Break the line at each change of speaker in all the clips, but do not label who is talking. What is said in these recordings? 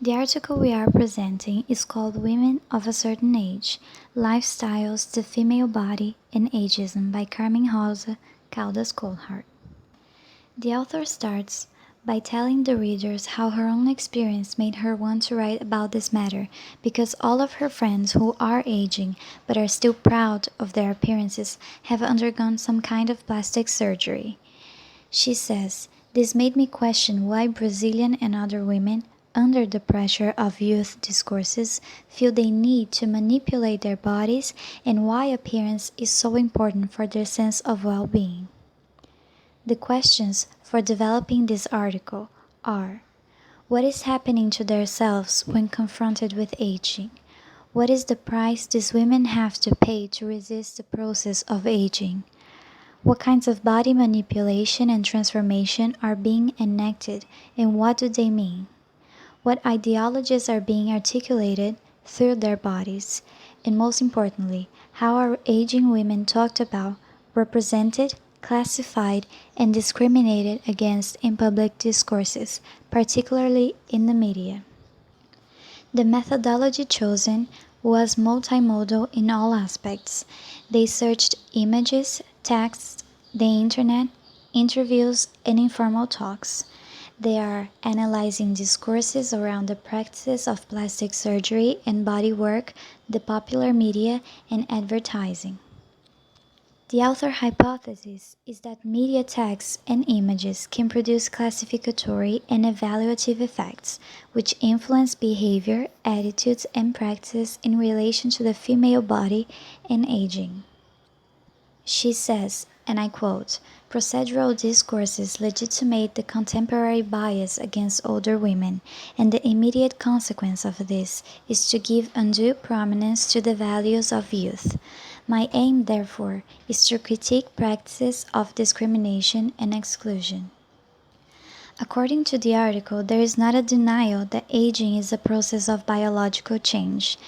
The article we are presenting is called Women of a Certain Age, Lifestyles, the Female Body, and Ageism by Carmen Rosa, Caldas-Coulthard. The author starts by telling the readers how her own experience made her want to write about this matter, because all of her friends who are aging but are still proud of their appearances have undergone some kind of plastic surgery. She says, "This made me question why Brazilian and other women, under the pressure of youth discourses, feel they need to manipulate their bodies and why appearance is so important for their sense of well-being." The questions for developing this article are: what is happening to their selves when confronted with aging? What is the price these women have to pay to resist the process of aging? What kinds of body manipulation and transformation are being enacted, and what do they mean? What ideologies are being articulated through their bodies? And most importantly, how are aging women talked about, represented, classified, and discriminated against in public discourses, particularly in the media? The methodology chosen was multimodal in all aspects. They searched images, texts, the internet, interviews, and informal talks. They are analyzing discourses around the practices of plastic surgery and body work, the popular media, and advertising. The author hypothesis is that media texts and images can produce classificatory and evaluative effects, which influence behavior, attitudes, and practices in relation to the female body and aging. She says, and I quote, "Procedural discourses legitimate the contemporary bias against older women, and the immediate consequence of this is to give undue prominence to the values of youth. My aim, therefore, is to critique practices of discrimination and exclusion." According to the article, there is not a denial that aging is a process of biological change,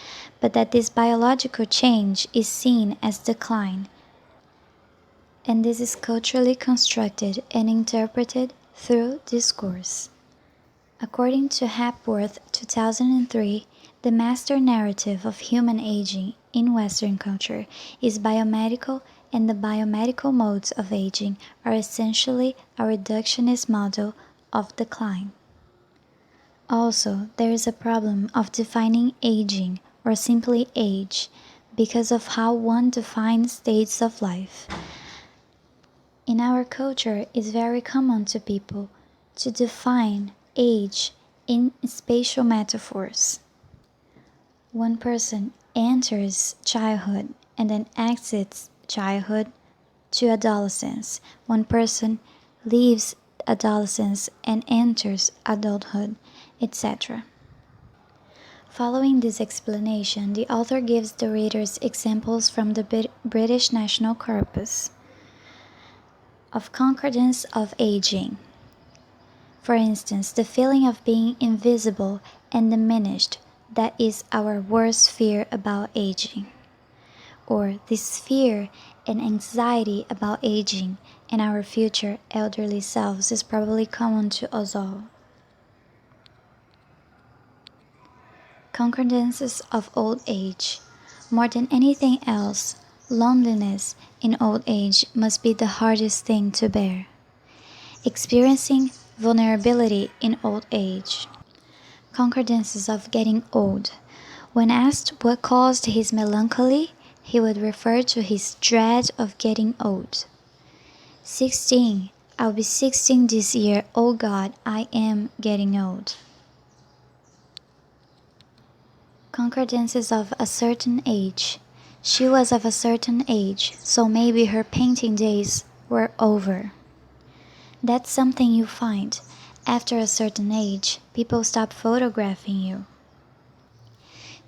but that this biological change is seen as decline, and this is culturally constructed and interpreted through discourse. According to Hepworth 2003, the master narrative of human aging in Western culture is biomedical, and the biomedical modes of aging are essentially a reductionist model of decline. Also, there is a problem of defining aging, or simply age, because of how one defines states of life. In our culture, it's very common to people to define age in spatial metaphors. One person enters childhood and then exits childhood to adolescence. One person leaves adolescence and enters adulthood, etc. Following this explanation, the author gives the readers examples from the British National Corpus of concordance of aging. For instance, the feeling of being invisible and diminished, that is our worst fear about aging. Or this fear and anxiety about aging and our future elderly selves is probably common to us all. Concordances of old age. More than anything else, loneliness in old age must be the hardest thing to bear. Experiencing vulnerability in old age. Concordances of getting old. When asked what caused his melancholy, he would refer to his dread of getting old. 16. I'll be 16 this year. Oh God, I am getting old. Concordances of a certain age. She was of a certain age, so maybe her painting days were over. That's something you find. After a certain age, people stop photographing you.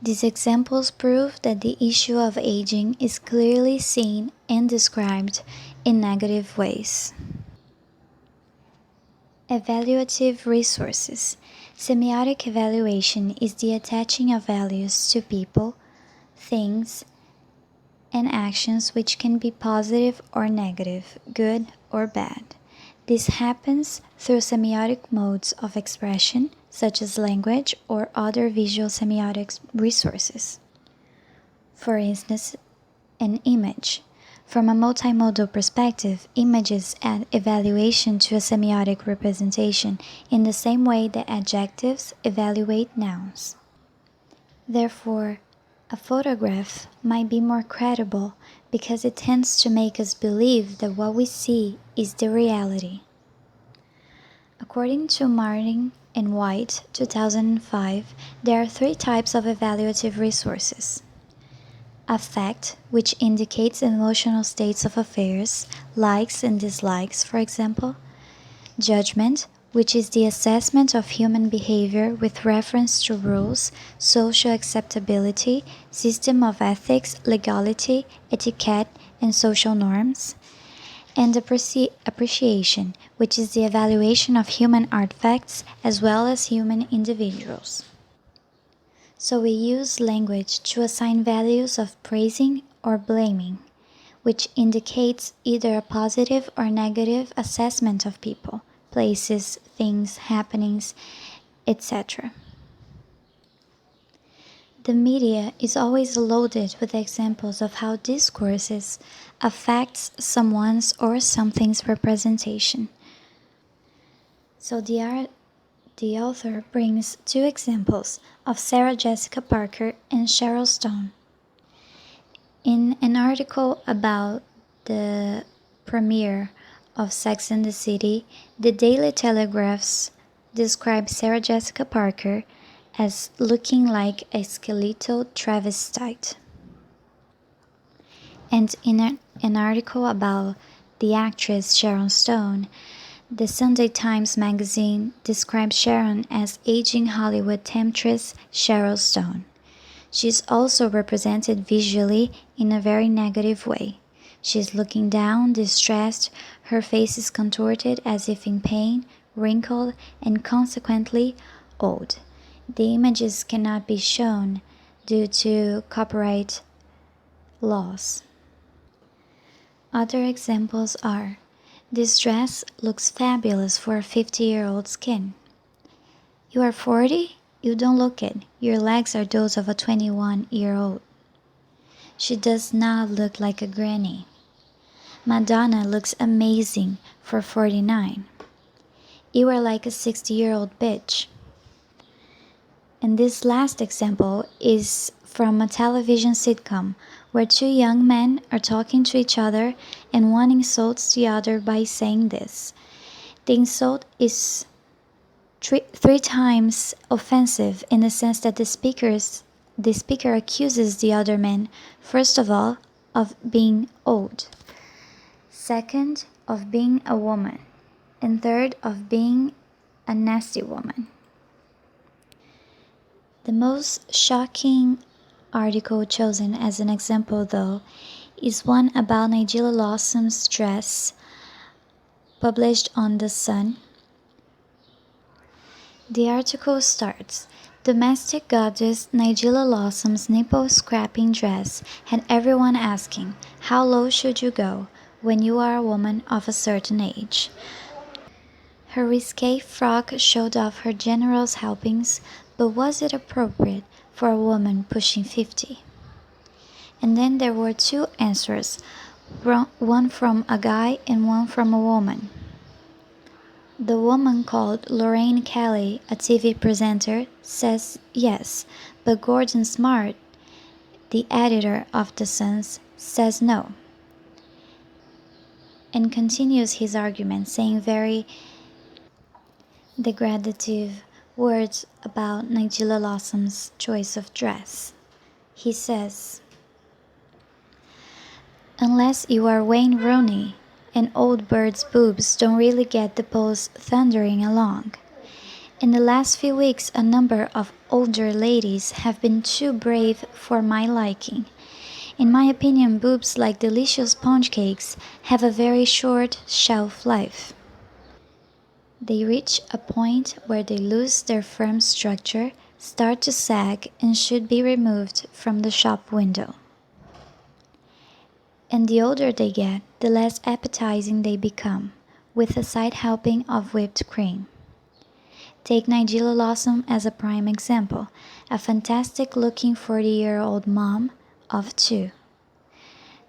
These examples prove that the issue of aging is clearly seen and described in negative ways. Evaluative resources. Semiotic evaluation is the attaching of values to people, things, and actions which can be positive or negative, good or bad. This happens through semiotic modes of expression, such as language or other visual semiotic resources. For instance, an image. From a multimodal perspective, images add evaluation to a semiotic representation in the same way that adjectives evaluate nouns. Therefore, a photograph might be more credible because it tends to make us believe that what we see is the reality. According to Martin and White, 2005, there are 3 types of evaluative resources. Affect, which indicates emotional states of affairs, likes and dislikes, for example. Judgment, which is the assessment of human behavior with reference to rules, social acceptability, system of ethics, legality, etiquette, and social norms. And appreciation, which is the evaluation of human artifacts as well as human individuals. So we use language to assign values of praising or blaming, which indicates either a positive or negative assessment of people, places, things, happenings, etc. The media is always loaded with examples of how discourses affects someone's or something's representation. So the author brings 2 examples of Sarah Jessica Parker and Cheryl Stone. In an article about the premiere of Sex and the City, the Daily Telegraphs described Sarah Jessica Parker as looking like a skeletal travestite. And in an article about the actress Sharon Stone, the Sunday Times magazine describes Sharon as aging Hollywood temptress Cheryl Stone. She is also represented visually in a very negative way. She is looking down, distressed, her face is contorted as if in pain, wrinkled, and consequently old. The images cannot be shown due to copyright laws. Other examples are: this dress looks fabulous for a 50-year-old skin. You are 40? You don't look it. Your legs are those of a 21-year-old. She does not look like a granny. Madonna looks amazing for 49. You are like a 60-year-old bitch. And this last example is from a television sitcom where 2 young men are talking to each other and one insults the other by saying this. The insult is 3 times offensive in the sense that the speaker accuses the other man, first of all, of being old, second, of being a woman, and third, of being a nasty woman. The most shocking article chosen as an example, though, is one about Nigella Lawson's dress, published on The Sun. The article starts: domestic goddess Nigella Lawson's nipple-scraping dress had everyone asking, how low should you go when you are a woman of a certain age? Her risque frock showed off her generous helpings, but was it appropriate for a woman pushing 50? And then there were 2 answers, one from a guy and one from a woman. The woman, called Lorraine Kelly, a TV presenter, says yes, but Gordon Smart, the editor of The Sun, says no, and continues his argument, saying very degradative words about Nigella Lawson's choice of dress. He says, unless you are Wayne Rooney, and old bird's boobs don't really get the pulse thundering along. In the last few weeks, a number of older ladies have been too brave for my liking. In my opinion, boobs, like delicious sponge cakes, have a very short shelf life. They reach a point where they lose their firm structure, start to sag, and should be removed from the shop window. And the older they get, the less appetizing they become. with a side helping of whipped cream. Take Nigella Lawson as a prime example, a fantastic-looking 40-year-old mom of 2.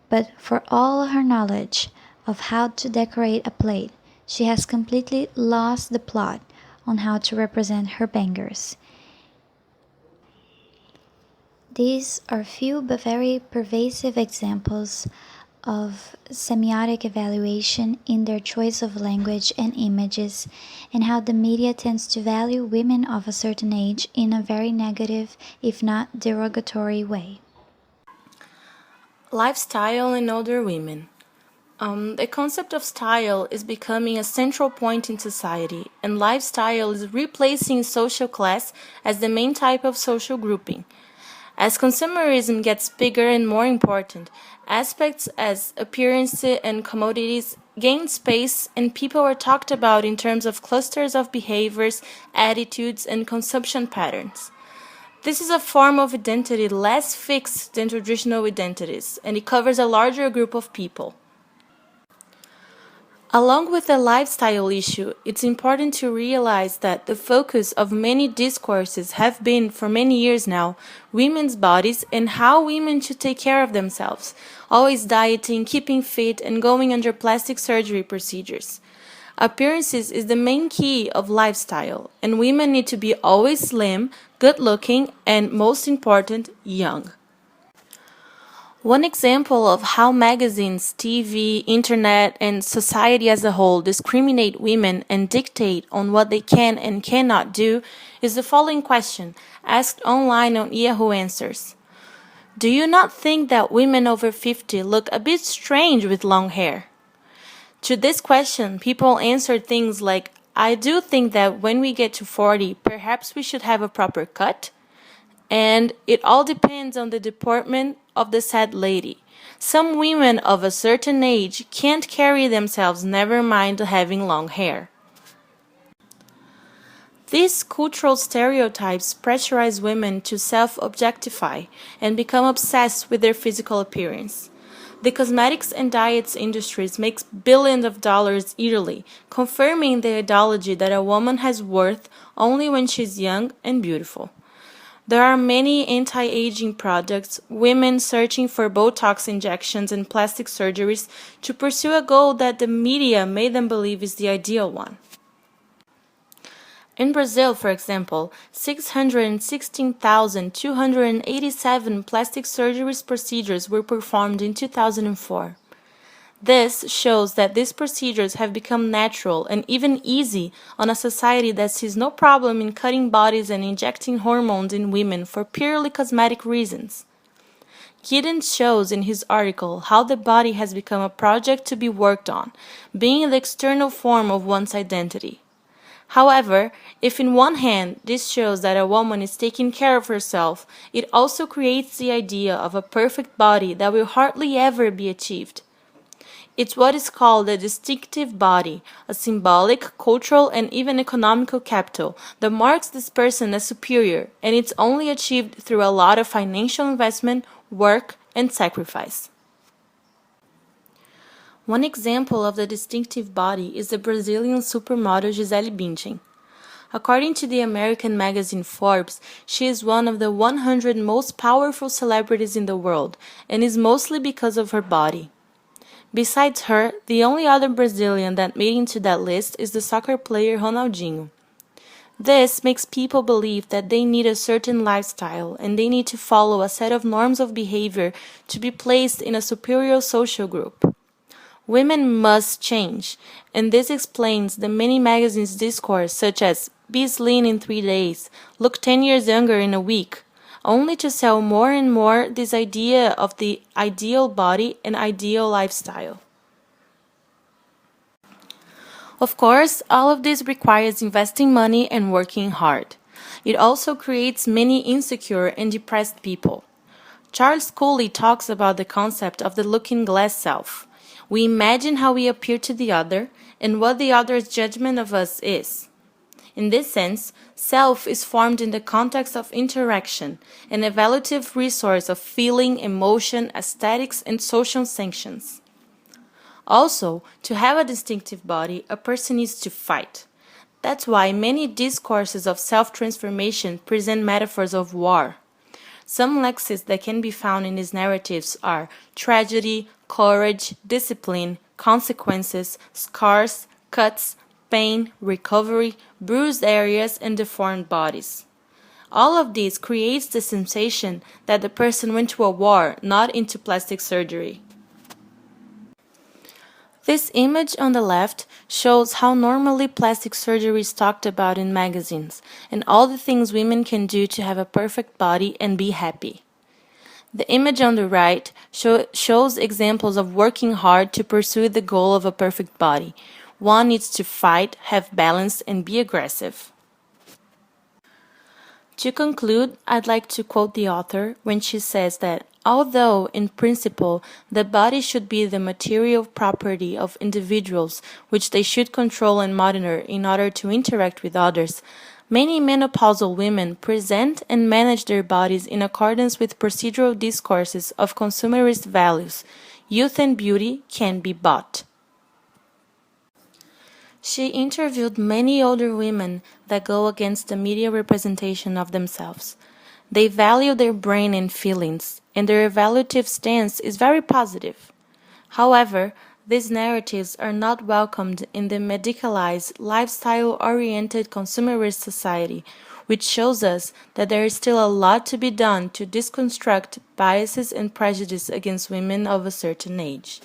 But for all her knowledge of how to decorate a plate, she has completely lost the plot on how to represent her bangers. These are few but very pervasive examples of semiotic evaluation in their choice of language and images, and how the media tends to value women of a certain age in a very negative, if not derogatory way.
Lifestyle in older women. The concept of style is becoming a central point in society, and lifestyle is replacing social class as the main type of social grouping. As consumerism gets bigger and more important, aspects as appearance and commodities gain space, and people are talked about in terms of clusters of behaviors, attitudes, and consumption patterns. This is a form of identity less fixed than traditional identities, and it covers a larger group of people. Along with the lifestyle issue, it's important to realize that the focus of many discourses have been, for many years now, women's bodies and how women should take care of themselves, always dieting, keeping fit, and going under plastic surgery procedures. Appearances is the main key of lifestyle, and women need to be always slim, good-looking, and, most important, young. One example of how magazines, TV, internet, and society as a whole discriminate women and dictate on what they can and cannot do is the following question, asked online on Yahoo Answers. Do you not think that women over 50 look a bit strange with long hair? To this question, people answered things like, I do think that when we get to 40, perhaps we should have a proper cut. And it all depends on the deportment of the said lady. Some women of a certain age can't carry themselves, never mind having long hair. These cultural stereotypes pressurize women to self-objectify and become obsessed with their physical appearance. The cosmetics and diets industries make billions of dollars yearly, confirming the ideology that a woman has worth only when she's young and beautiful. There are many anti-aging products, women searching for Botox injections and plastic surgeries to pursue a goal that the media made them believe is the ideal one. In Brazil, for example, 616,287 plastic surgery procedures were performed in 2004. This shows that these procedures have become natural and even easy on a society that sees no problem in cutting bodies and injecting hormones in women for purely cosmetic reasons. Giddens shows in his article how the body has become a project to be worked on, being the external form of one's identity. However, if in one hand this shows that a woman is taking care of herself, it also creates the idea of a perfect body that will hardly ever be achieved. It's what is called a distinctive body, a symbolic, cultural, and even economical capital that marks this person as superior, and it's only achieved through a lot of financial investment, work, and sacrifice. One example of the distinctive body is the Brazilian supermodel Gisele Bündchen. According to the American magazine Forbes, she is one of the 100 most powerful celebrities in the world, and is mostly because of her body. Besides her, the only other Brazilian that made into that list is the soccer player Ronaldinho. This makes people believe that they need a certain lifestyle and they need to follow a set of norms of behavior to be placed in a superior social group. Women must change, and this explains the many magazines' discourse such as "Be slim in 3 days," "Look 10 years younger in a week," only to sell more and more this idea of the ideal body and ideal lifestyle. Of course, all of this requires investing money and working hard. It also creates many insecure and depressed people. Charles Cooley talks about the concept of the looking-glass self. We imagine how we appear to the other and what the other's judgment of us is. In this sense, self is formed in the context of interaction, an evaluative resource of feeling, emotion, aesthetics, and social sanctions. Also, to have a distinctive body, a person needs to fight. That's why many discourses of self-transformation present metaphors of war. Some lexes that can be found in these narratives are tragedy, courage, discipline, consequences, scars, cuts, pain, recovery, bruised areas, and deformed bodies. All of this creates the sensation that the person went to a war, not into plastic surgery. This image on the left shows how normally plastic surgery is talked about in magazines, and all the things women can do to have a perfect body and be happy. The image on the right shows examples of working hard to pursue the goal of a perfect body. One needs to fight, have balance, and be aggressive. To conclude, I'd like to quote the author when she says that, although, in principle, the body should be the material property of individuals which they should control and monitor in order to interact with others, many menopausal women present and manage their bodies in accordance with procedural discourses of consumerist values. Youth and beauty can be bought. She interviewed many older women that go against the media representation of themselves. They value their brain and feelings, and their evaluative stance is very positive. However, these narratives are not welcomed in the medicalized, lifestyle-oriented consumerist society, which shows us that there is still a lot to be done to deconstruct biases and prejudice against women of a certain age.